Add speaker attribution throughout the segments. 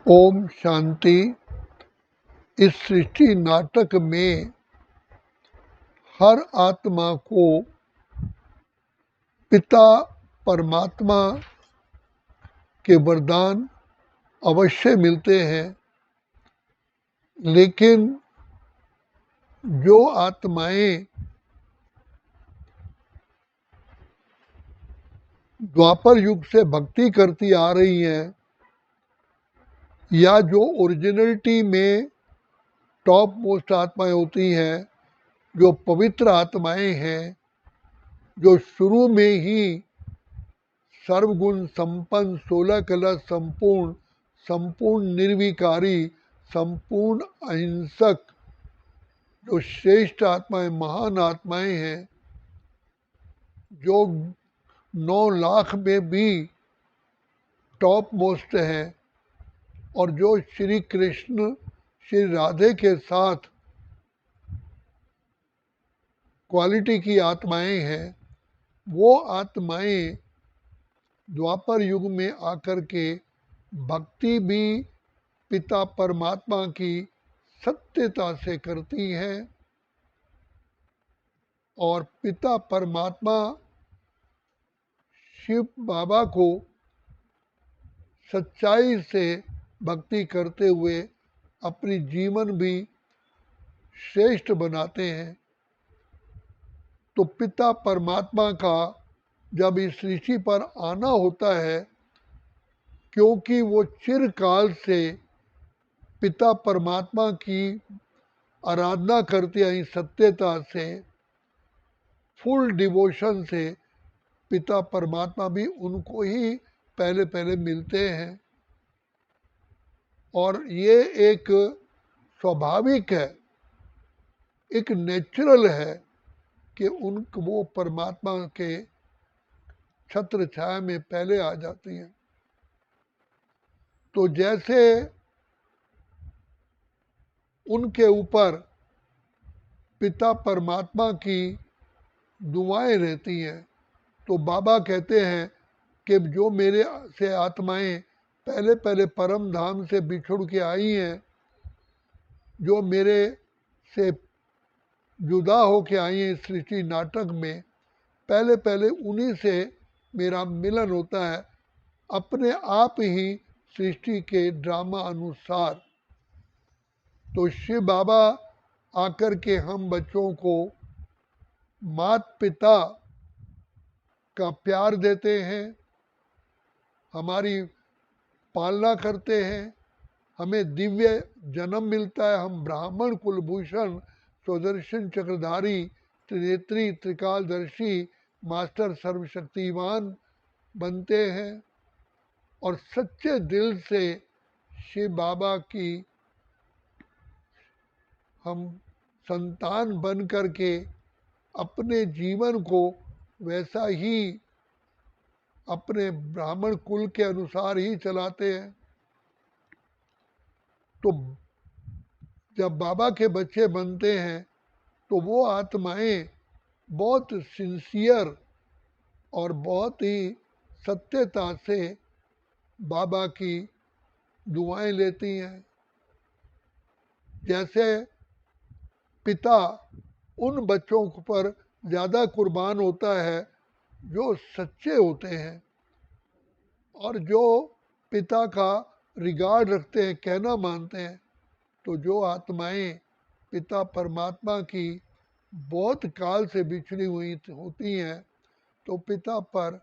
Speaker 1: ओम शांति। इस सृष्टि नाटक में हर आत्मा को पिता परमात्मा के वरदान अवश्य मिलते हैं, लेकिन जो आत्माएं द्वापर युग से भक्ति करती आ रही हैं या जो ओरिजिनलिटी में टॉप मोस्ट आत्माएं होती हैं, जो पवित्र आत्माएं हैं, जो शुरू में ही सर्वगुण संपन्न 16 कला संपूर्ण निर्विकारी, संपूर्ण अहिंसक, जो श्रेष्ठ आत्माएं, महान आत्माएं हैं, जो 9 लाख में भी टॉप मोस्ट है और जो श्री कृष्ण श्री राधे के साथ क्वालिटी की आत्माएं हैं, वो आत्माएं द्वापर युग में आकर के भक्ति भी पिता परमात्मा की सत्यता से करती हैं और पिता परमात्मा शिव बाबा को सच्चाई से भक्ति करते हुए अपनी जीवन भी श्रेष्ठ बनाते हैं। तो पिता परमात्मा का जब इस सृष्टि पर आना होता है, क्योंकि वो चिरकाल से पिता परमात्मा की आराधना करते हैं, सत्यता से, फुल डिवोशन से, पिता परमात्मा भी उनको ही पहले पहले मिलते हैं और ये एक स्वाभाविक है, एक नेचुरल है कि वो परमात्मा के छत्र छाया में पहले आ जाती हैं। तो जैसे उनके ऊपर पिता परमात्मा की दुआएं रहती हैं, तो बाबा कहते हैं कि जो मेरे से आत्माएं पहले पहले परम धाम से बिछुड़ के आई हैं, जो मेरे से जुदा हो के आई हैं सृष्टि नाटक में, पहले पहले उन्हीं से मेरा मिलन होता है अपने आप ही सृष्टि के ड्रामा अनुसार। तो शिव बाबा आकर के हम बच्चों को माता पिता का प्यार देते हैं, हमारी पालना करते हैं, हमें दिव्य जन्म मिलता है, हम ब्राह्मण कुलभूषण सुदर्शन चक्रधारी त्रिनेत्री त्रिकालदर्शी मास्टर सर्वशक्तिवान बनते हैं और सच्चे दिल से शिव बाबा की हम संतान बन करके अपने जीवन को वैसा ही अपने ब्राह्मण कुल के अनुसार ही चलाते हैं। तो जब बाबा के बच्चे बनते हैं तो वो आत्माएं बहुत सिंसियर और बहुत ही सत्यता से बाबा की दुआएं लेती हैं। जैसे पिता उन बच्चों पर ज़्यादा कुर्बान होता है जो सच्चे होते हैं और जो पिता का रिगार्ड रखते हैं, कहना मानते हैं। तो जो आत्माएं पिता परमात्मा की बहुत काल से बिछड़ी हुई होती हैं, तो पिता पर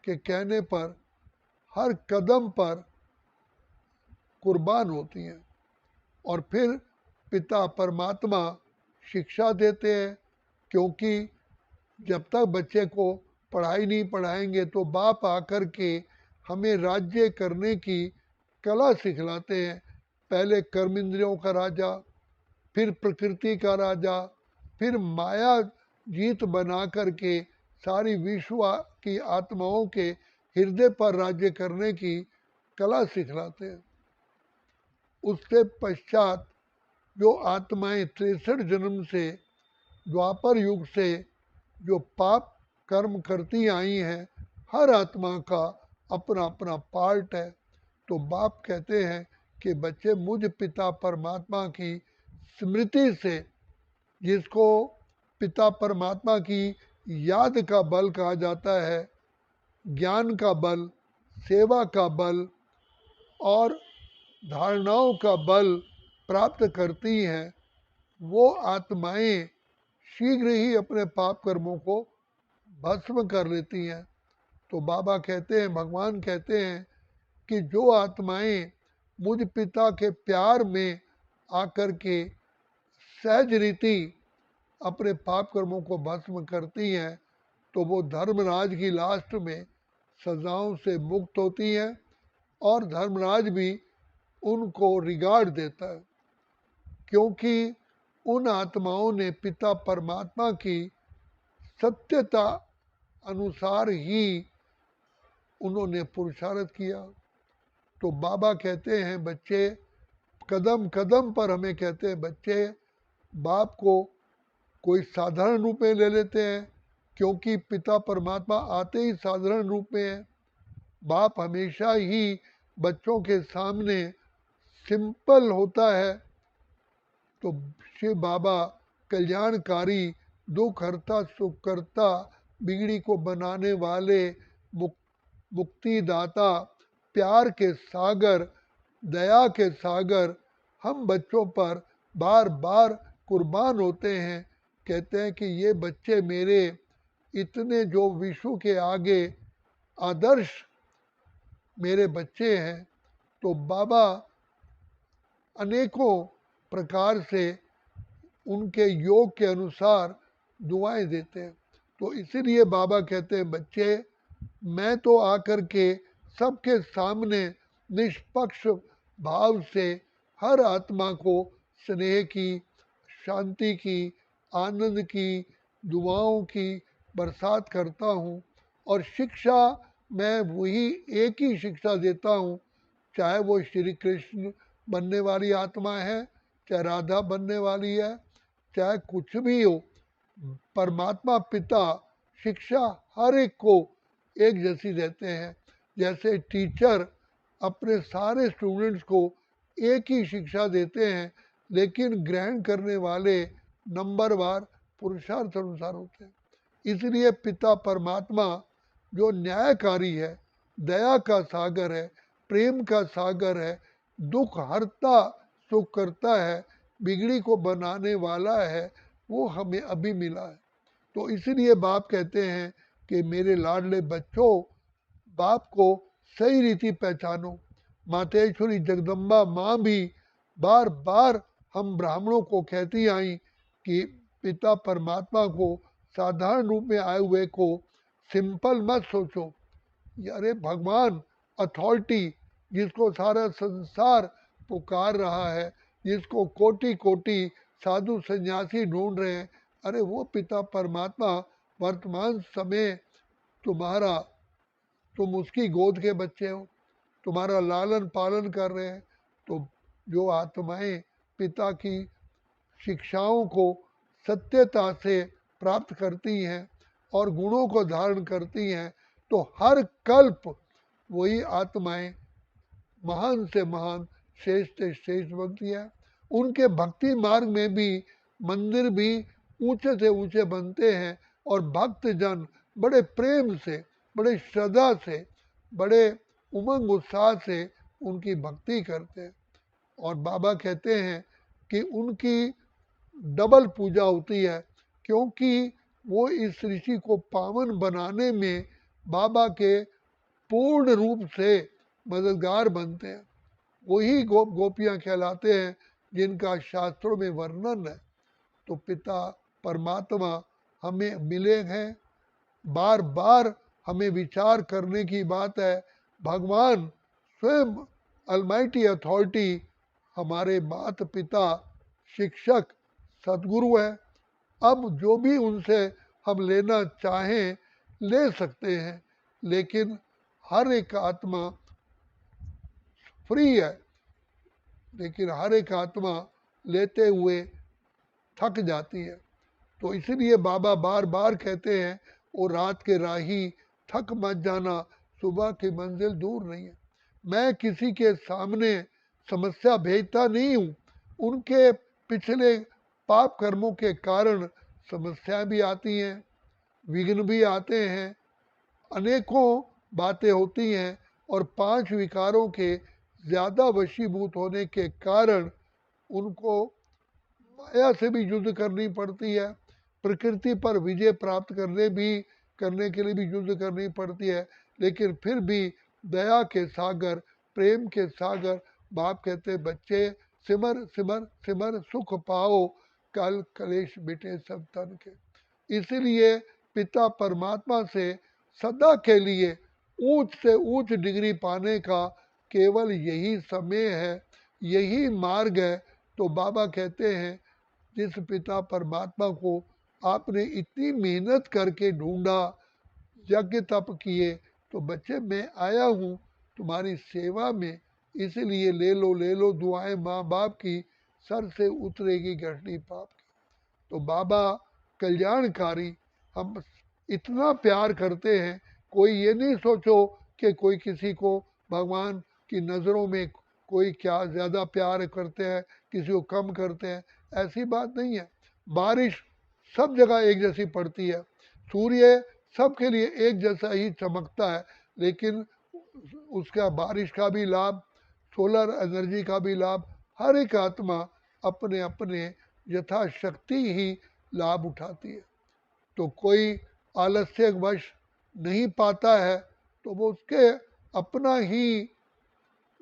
Speaker 1: के कहने पर हर कदम पर कुर्बान होती हैं और फिर पिता परमात्मा शिक्षा देते हैं, क्योंकि जब तक बच्चे को पढ़ाई नहीं पढ़ाएंगे तो बाप आकर के हमें राज्य करने की कला सिखलाते हैं। पहले कर्म इंद्रियों का राजा, फिर प्रकृति का राजा, फिर माया जीत बना करके सारी विश्व की आत्माओं के हृदय पर राज्य करने की कला सिखलाते हैं। उसके पश्चात जो आत्माएं 63 जन्म से द्वापर युग से जो पाप कर्म करती आई हैं, हर आत्मा का अपना अपना पार्ट है। तो बाप कहते हैं कि बच्चे मुझ पिता परमात्मा की स्मृति से, जिसको पिता परमात्मा की याद का बल कहा जाता है, ज्ञान का बल, सेवा का बल और धारणाओं का बल प्राप्त करती हैं, वो आत्माएं शीघ्र ही अपने पाप कर्मों को भस्म कर लेती हैं। तो बाबा कहते हैं, भगवान कहते हैं कि जो आत्माएं मुझ पिता के प्यार में आकर के सहज रीति अपने पाप कर्मों को भस्म करती हैं, तो वो धर्मराज की लास्ट में सजाओं से मुक्त होती हैं और धर्मराज भी उनको रिगार्ड देता है, क्योंकि उन आत्माओं ने पिता परमात्मा की सत्यता अनुसार ही उन्होंने पुरुषार्थ किया। तो बाबा कहते हैं बच्चे, कदम कदम पर हमें कहते हैं बच्चे, बाप को कोई साधारण रूप में ले लेते हैं, क्योंकि पिता परमात्मा आते ही साधारण रूप में है। बाप हमेशा ही बच्चों के सामने सिंपल होता है। तो शिव बाबा कल्याणकारी, दुख हरता, सुख करता, बिगड़ी को बनाने वाले, मुक्तिदाता, प्यार के सागर, दया के सागर हम बच्चों पर बार बार कुर्बान होते हैं। कहते हैं कि ये बच्चे मेरे इतने जो विश्व के आगे आदर्श मेरे बच्चे हैं। तो बाबा अनेकों प्रकार से उनके योग के अनुसार दुआएं देते हैं। तो इसीलिए बाबा कहते हैं बच्चे, मैं तो आकर के सबके सामने निष्पक्ष भाव से हर आत्मा को स्नेह की, शांति की, आनंद की, दुआओं की बरसात करता हूँ। और शिक्षा मैं वही एक ही शिक्षा देता हूँ, चाहे वो श्री कृष्ण बनने वाली आत्मा है, चाहे राधा बनने वाली है, चाहे कुछ भी हो, परमात्मा पिता शिक्षा हर एक को एक जैसी देते हैं। जैसे टीचर अपने सारे स्टूडेंट्स को एक ही शिक्षा देते हैं, लेकिन ग्रहण करने वाले नंबरवार पुरुषार्थ अनुसार होते हैं। इसलिए पिता परमात्मा जो न्यायकारी है, दया का सागर है, प्रेम का सागर है, दुख हरता, सुख करता है, बिगड़ी को बनाने वाला है, वो हमें अभी मिला है। तो इसलिए बाप कहते हैं कि मेरे लाडले बच्चों, बाप को सही रीति पहचानो। मातेश्वरी जगदम्बा माँ भी बार बार हम ब्राह्मणों को कहती आई कि पिता परमात्मा को साधारण रूप में आए हुए को सिंपल मत सोचो। अरे भगवान अथॉरिटी, जिसको सारा संसार पुकार रहा है, जिसको कोटि कोटि साधु सन्यासी ढूंढ रहे हैं, अरे वो पिता परमात्मा वर्तमान समय तुम्हारा, तुम उसकी गोद के बच्चे हो, तुम्हारा लालन पालन कर रहे हैं। तो जो आत्माएं पिता की शिक्षाओं को सत्यता से प्राप्त करती हैं और गुणों को धारण करती हैं, तो हर कल्प वही आत्माएं महान से महान, श्रेष्ठ से श्रेष्ठ बनती है। उनके भक्ति मार्ग में भी मंदिर भी ऊंचे से ऊंचे बनते हैं और भक्त जन बड़े प्रेम से, बड़े श्रद्धा से, बड़े उमंग उत्साह से उनकी भक्ति करते हैं। और बाबा कहते हैं कि उनकी डबल पूजा होती है, क्योंकि वो इस ऋषि को पावन बनाने में बाबा के पूर्ण रूप से मददगार बनते हैं। वही गोपियाँ कहलाते हैं जिनका शास्त्रों में वर्णन है। तो पिता परमात्मा हमें मिले हैं, बार बार हमें विचार करने की बात है। भगवान स्वयं अलमाइटी अथॉरिटी हमारे माता पिता, शिक्षक, सदगुरु है। अब जो भी उनसे हम लेना चाहें ले सकते हैं, लेकिन हर एक आत्मा फ्री है, लेकिन हर एक आत्मा लेते हुए थक जाती है। तो इसलिए बाबा बार बार कहते हैं, ओ रात के राही थक मत जाना, सुबह की मंजिल दूर नहीं है। मैं किसी के सामने समस्या भेजता नहीं हूँ। उनके पिछले पाप कर्मों के कारण समस्या भी आती हैं, विघ्न भी आते हैं, अनेकों बातें होती हैं, और 5 विकारों के ज़्यादा वशीभूत होने के कारण उनको माया से भी युद्ध करनी पड़ती है, प्रकृति पर विजय प्राप्त करने के लिए भी युद्ध करनी पड़ती है। लेकिन फिर भी दया के सागर, प्रेम के सागर, बाप कहते बच्चे सिमर सिमर सिमर सुख पाओ, कल कलेश मिटे सब तन के। इसीलिए पिता परमात्मा से सदा के लिए ऊंच से ऊंच डिग्री पाने का केवल यही समय है, यही मार्ग है। तो बाबा कहते हैं जिस पिता परमात्मा को आपने इतनी मेहनत करके ढूंढा, यज्ञ तप किए, तो बच्चे मैं आया हूँ तुम्हारी सेवा में, इसलिए ले लो दुआएं माँ बाप की, सर से उतरेगी घटनी पाप की। तो बाबा कल्याणकारी, हम इतना प्यार करते हैं। कोई ये नहीं सोचो कि कोई किसी को भगवान की नज़रों में कोई क्या ज़्यादा प्यार करते हैं, किसी को कम करते हैं, ऐसी बात नहीं है। बारिश सब जगह एक जैसी पड़ती है, सूर्य सबके लिए एक जैसा ही चमकता है, लेकिन उसका बारिश का भी लाभ, सोलर एनर्जी का भी लाभ, हर एक आत्मा अपने अपने यथाशक्ति ही लाभ उठाती है। तो कोई आलस्यवश नहीं पाता है तो वो उसके अपना ही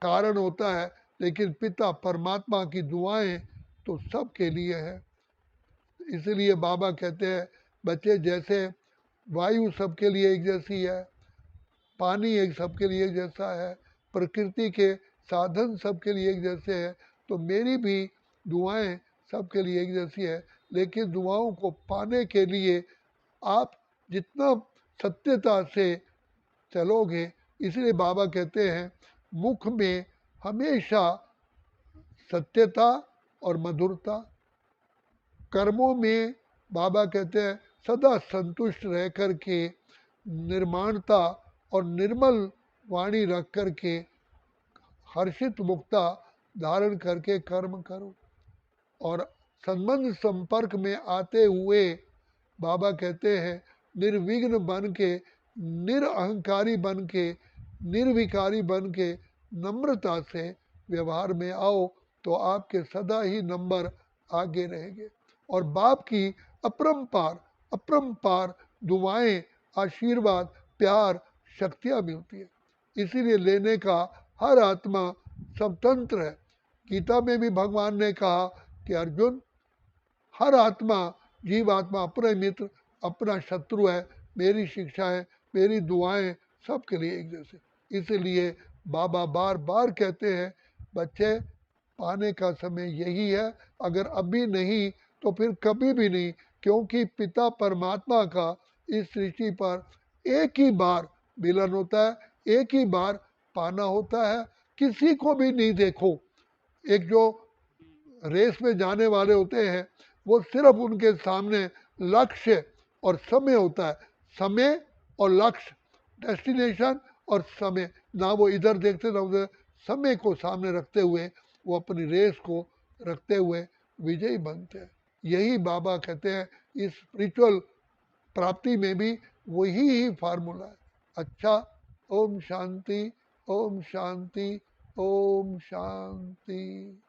Speaker 1: कारण होता है, लेकिन पिता परमात्मा की दुआएं तो सबके लिए है। इसलिए बाबा कहते हैं बच्चे जैसे वायु सबके लिए एक जैसी है, पानी एक सबके लिए एक जैसा है, प्रकृति के साधन सबके लिए एक जैसे हैं, तो मेरी भी दुआएं सबके लिए एक जैसी है। लेकिन दुआओं को पाने के लिए आप जितना सत्यता से चलोगे, इसलिए बाबा कहते हैं मुख में हमेशा सत्यता और मधुरता, कर्मों में बाबा कहते हैं सदा संतुष्ट रह कर के निर्माणता और निर्मल वाणी रख कर के हर्षित मुक्ता धारण करके कर्म करो। और संबंध संपर्क में आते हुए बाबा कहते हैं निर्विघ्न बन के, निरअहंकारी बन के, निर्विकारी बन के नम्रता से व्यवहार में आओ, तो आपके सदा ही नंबर आगे रहेंगे। और बाप की अपरंपार अपरंपार दुआएं, आशीर्वाद, प्यार, शक्तियाँ मिलती है। इसीलिए लेने का हर आत्मा स्वतंत्र है। गीता में भी भगवान ने कहा कि अर्जुन, हर आत्मा, जीव आत्मा अपना मित्र अपना शत्रु है, मेरी शिक्षाएं मेरी दुआएं सबके लिए एक जैसे। इसलिए बाबा बार बार कहते हैं बच्चे पाने का समय यही है, अगर अभी नहीं तो फिर कभी भी नहीं, क्योंकि पिता परमात्मा का इस सृष्टि पर एक ही बार मिलन होता है, एक ही बार पाना होता है। किसी को भी नहीं देखो, एक जो रेस में जाने वाले होते हैं वो सिर्फ उनके सामने लक्ष्य और समय होता है, समय और लक्ष्य, डेस्टिनेशन और समय, ना वो इधर देखते ना उधर, समय को सामने रखते हुए वो अपनी रेस को रखते हुए विजयी बनते हैं। यही बाबा कहते हैं इस स्पिरिचुअल प्राप्ति में भी वही ही फार्मूला है। अच्छा, ओम शांति, ओम शांति, ओम शांति।